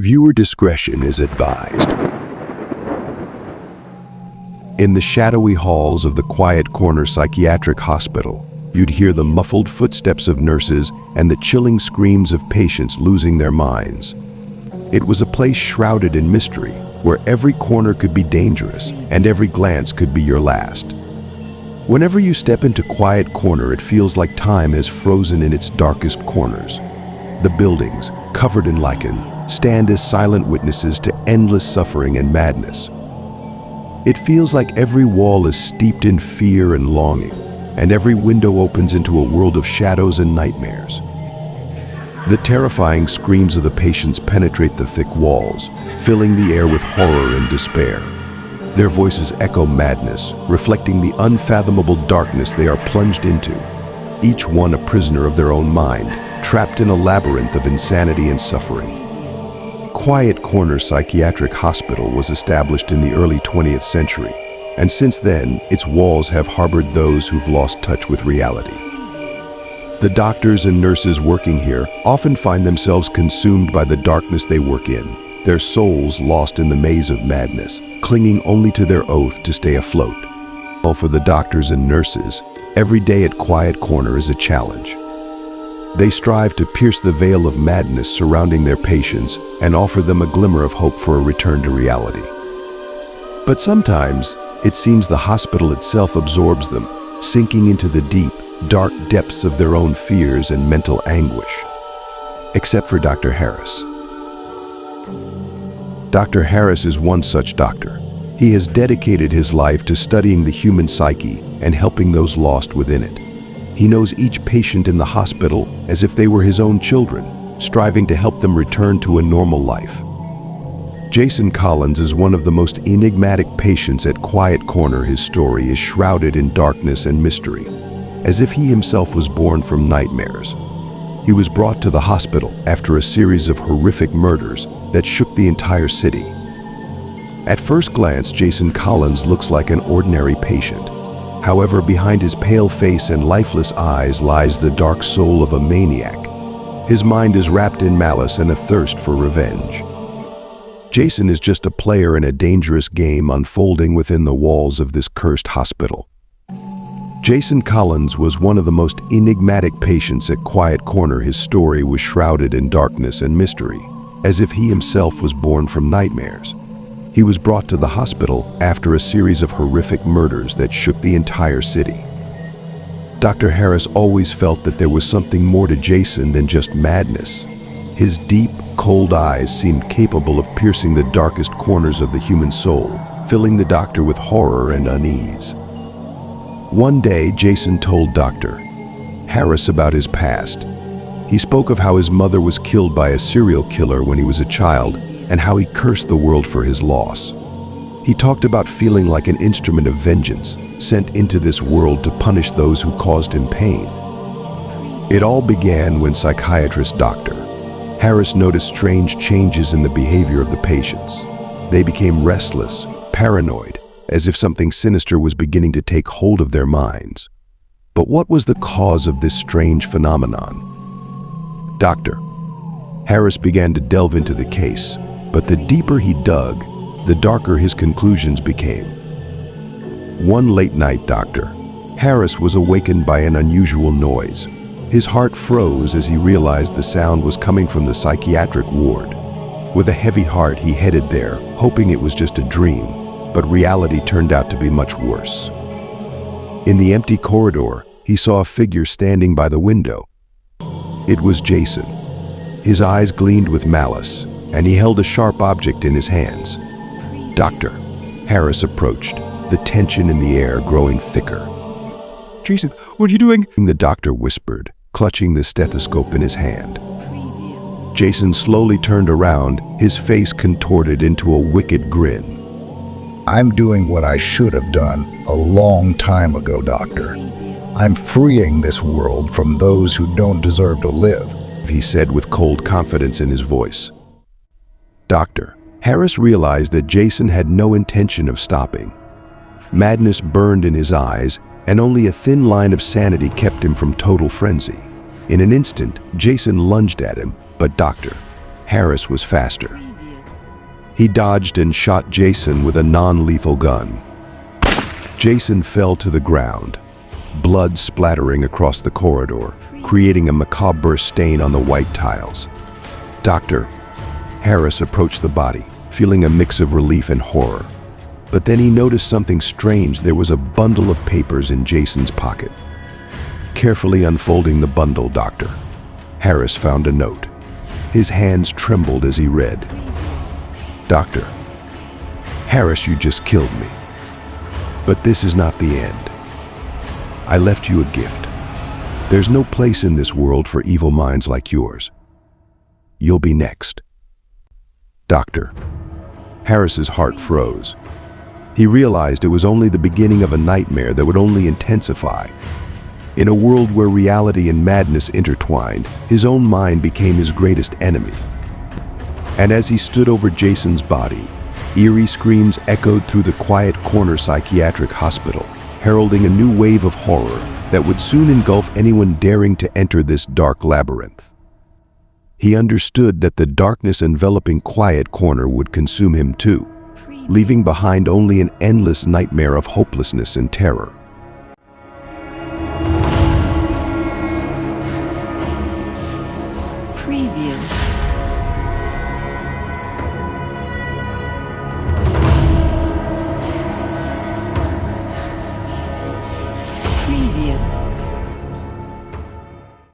Viewer discretion is advised. In the shadowy halls of the Quiet Corner Psychiatric Hospital, you'd hear the muffled footsteps of nurses and the chilling screams of patients losing their minds. It was a place shrouded in mystery, where every corner could be dangerous and every glance could be your last. Whenever you step into Quiet Corner, it feels like time has frozen in its darkest corners. The buildings, covered in lichen, stand as silent witnesses to endless suffering and madness. It feels like every wall is steeped in fear and longing, and every window opens into a world of shadows and nightmares. The terrifying screams of the patients penetrate the thick walls, filling the air with horror and despair. Their voices echo madness, reflecting the unfathomable darkness they are plunged into, each one a prisoner of their own mind, trapped in a labyrinth of insanity and suffering. Quiet Corner Psychiatric Hospital was established in the early 20th century, and since then, its walls have harbored those who've lost touch with reality. The doctors and nurses working here often find themselves consumed by the darkness they work in, their souls lost in the maze of madness, clinging only to their oath to stay afloat. Well, for the doctors and nurses, every day at Quiet Corner is a challenge. They strive to pierce the veil of madness surrounding their patients and offer them a glimmer of hope for a return to reality. But sometimes, it seems the hospital itself absorbs them, sinking into the deep, dark depths of their own fears and mental anguish. Except for Dr. Harris. Dr. Harris is one such doctor. He has dedicated his life to studying the human psyche and helping those lost within it. He knows each patient in the hospital as if they were his own children, striving to help them return to a normal life. Jason Collins is one of the most enigmatic patients at Quiet Corner. His story is shrouded in darkness and mystery, as if he himself was born from nightmares. He was brought to the hospital after a series of horrific murders that shook the entire city. At first glance, Jason Collins looks like an ordinary patient. However, behind his pale face and lifeless eyes lies the dark soul of a maniac. His mind is wrapped in malice and a thirst for revenge. Jason is just a player in a dangerous game unfolding within the walls of this cursed hospital. Jason Collins was one of the most enigmatic patients at Quiet Corner. His story was shrouded in darkness and mystery, as if he himself was born from nightmares. He was brought to the hospital after a series of horrific murders that shook the entire city. Dr. Harris always felt that there was something more to Jason than just madness. His deep, cold eyes seemed capable of piercing the darkest corners of the human soul, filling the doctor with horror and unease. One day, Jason told Dr. Harris about his past. He spoke of how his mother was killed by a serial killer when he was a child, and how he cursed the world for his loss. He talked about feeling like an instrument of vengeance, sent into this world to punish those who caused him pain. It all began when psychiatrist Dr. Harris noticed strange changes in the behavior of the patients. They became restless, paranoid, as if something sinister was beginning to take hold of their minds. But what was the cause of this strange phenomenon? Dr. Harris began to delve into the case, but the deeper he dug, the darker his conclusions became. One late night, Dr. Harris was awakened by an unusual noise. His heart froze as he realized the sound was coming from the psychiatric ward. With a heavy heart, he headed there, hoping it was just a dream, but reality turned out to be much worse. In the empty corridor, he saw a figure standing by the window. It was Jason. His eyes gleamed with malice, and he held a sharp object in his hands. Dr. Harris approached, the tension in the air growing thicker. "Jason, what are you doing?" The doctor whispered, clutching the stethoscope in his hand. Jason slowly turned around, his face contorted into a wicked grin. "I'm doing what I should have done a long time ago, Doctor. I'm freeing this world from those who don't deserve to live," he said with cold confidence in his voice. Dr. Harris realized that Jason had no intention of stopping. Madness burned in his eyes, and only a thin line of sanity kept him from total frenzy. In an instant, Jason lunged at him, but Dr. Harris was faster. He dodged and shot Jason with a non-lethal gun. Jason fell to the ground, blood splattering across the corridor, creating a macabre stain on the white tiles. Dr. Harris approached the body, feeling a mix of relief and horror. But then he noticed something strange. There was a bundle of papers in Jason's pocket. Carefully unfolding the bundle, Dr. Harris found a note. His hands trembled as he read, "Dr. Harris, you just killed me. But this is not the end. I left you a gift. There's no place in this world for evil minds like yours. You'll be next." Dr. Harris's heart froze. He realized it was only the beginning of a nightmare that would only intensify. In a world where reality and madness intertwined, his own mind became his greatest enemy. And as he stood over Jason's body, eerie screams echoed through the quiet corner psychiatric hospital, heralding a new wave of horror that would soon engulf anyone daring to enter this dark labyrinth. He understood that the darkness enveloping quiet corner would consume him too, leaving behind only an endless nightmare of hopelessness and terror. Preview.